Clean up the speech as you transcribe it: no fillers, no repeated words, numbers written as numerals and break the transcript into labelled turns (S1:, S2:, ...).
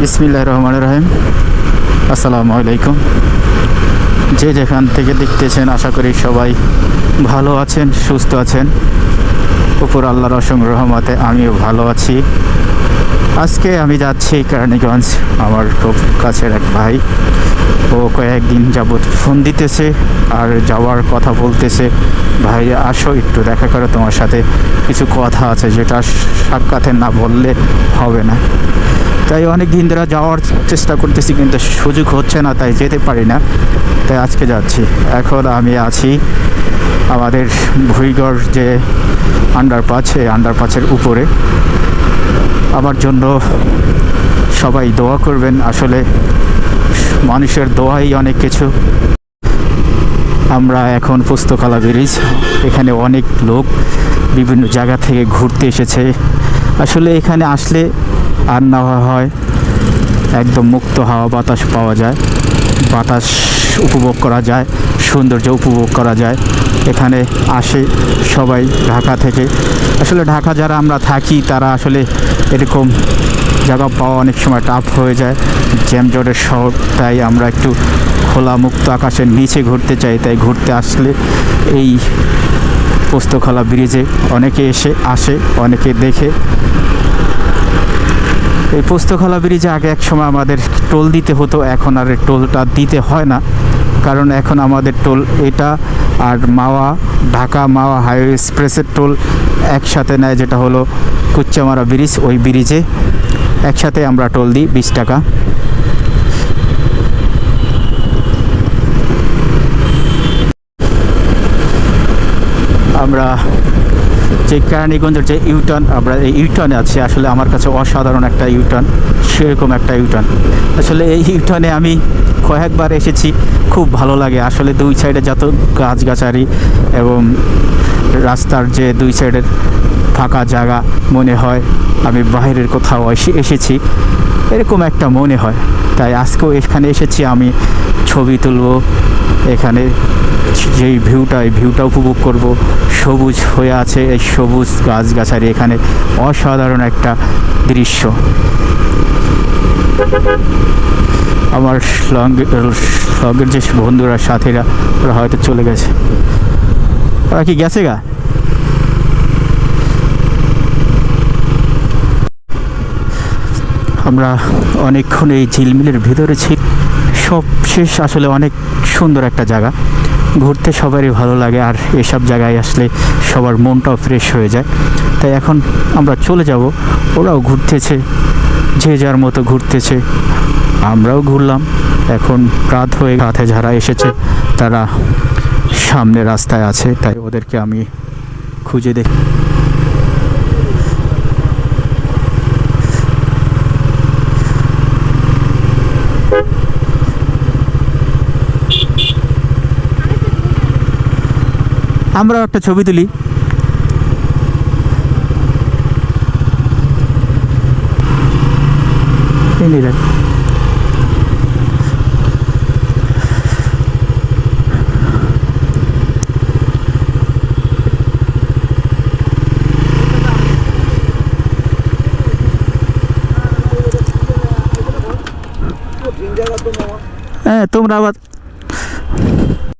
S1: বিসমিল্লাহির রহমানির রহিম। আসসালামু আলাইকুম। যে যেখান থেকে দেখতেছেন আশা করি সবাই ভালো আছেন, সুস্থ আছেন। উপর আল্লাহর অসংখ্য রহমতে আমিও ভালো আছি। আজকে আমি যাচ্ছি কেরানীগঞ্জ। আমার খুব কাছের এক ভাই, ও কয়েকদিন যাবৎ ফোন দিতেছে আর যাওয়ার কথা বলতেছে, ভাই আসো একটু দেখা করো, তোমার সাথে কিছু কথা আছে যেটা সাক্ষাতে না বললে হবে না। তাই অনেক দিন ধরে যাওয়ার চেষ্টা করতেছি কিন্তু সুযোগ হচ্ছে না, তাই যেতে পারি না। তাই আজকে যাচ্ছি। এখন আমি আছি আমাদের ভুইগড় যে আন্ডারপাস, এই আন্ডারপাসের উপরে। আমার জন্য সবাই দোয়া করবেন। আসলে মানুষের দোয়াই অনেক কিছু। আমরা এখন পুস্তকালা ব্রিজ, এখানে অনেক লোক বিভিন্ন জায়গা থেকে ঘুরতে এসেছে। আসলে এখানে আসলে আর না হয় একদম মুক্ত হাওয়া বাতাস পাওয়া যায়, বাতাস উপভোগ করা যায়, সৌন্দর্য উপভোগ করা যায়। এখানে আসে সবাই ঢাকা থেকে। আসলে ঢাকা যারা আমরা থাকি তারা আসলে এরকম জায়গা পাওয়া অনেক সময় টাফ হয়ে যায়, জ্যামজটের শহর। তাই আমরা একটু খোলা মুক্ত আকাশের নিচে ঘুরতে চাই। তাই ঘুরতে আসলে এই পোস্তখালা ব্রিজে অনেকে আসে, অনেকে দেখে। এই পোস্তখালা ব্রিজে আগে এক সময় আমাদের টোল দিতে হতো, এখন আর টোলটা দিতে হয় না, কারণ এখন আমাদের টোল এটা আর ঢাকা মাওয়া হাইওয়ে এক্সপ্রেসের টোল একসাথে নেয়, যেটা হলো কুচ্চামারা ব্রিজ। ওই ব্রিজে একসাথে আমরা টোল দিই 20 টাকা। আমরা যে কেরানীগঞ্জের যে ইউটার্ন, আমরা এই ইউটার্নে আছি। আসলে আমার কাছে অসাধারণ একটা ইউটার্ন, সেরকম একটা ইউটার্ন। আসলে এই ইউটার্নে আমি কয়েকবার এসেছি, খুব ভালো লাগে। আসলে দুই সাইডে যত গাছগাছালি এবং রাস্তার যে দুই সাইডের ফাঁকা জায়গা, মনে হয় আমি বাইরের কোথাও এসেছি, এরকম একটা মনে হয়। তাই আজকেও এখানে এসেছি, আমি ছবি তুলব এখানে। যেই ভিউটা, এই ভিউটা উপভোগ করব। সবুজ হয়ে আছে এই সবুজ গাছগাছালি, এখানে অসাধারণ একটা দৃশ্য। আমার লগের যে বন্ধুরা, সাথীরা, ওরা হয়তো চলে গেছে। ওরা কি গেছে গা? আমরা অনেকক্ষণ এই ঝিলমিলের ভিতরে ছিল। সব শেষ। আসলে অনেক সুন্দর একটা জায়গা, ঘুরতে সবারই ভালো লাগে। আর এসব জায়গায় আসলে সবার মনটাও ফ্রেশ হয়ে যায়। তাই এখন আমরা চলে যাব। ওরাও ঘুরতেছে, যে যার মতো ঘুরতেছে, আমরাও ঘুরলাম। এখন রাত হয়ে রাতে যারা এসেছে তারা সামনে রাস্তায় আছে, তাই ওদেরকে আমি খুঁজে দেখি। আমরাও একটা ছবি তুলি। হ্যাঁ, তোমরা আবার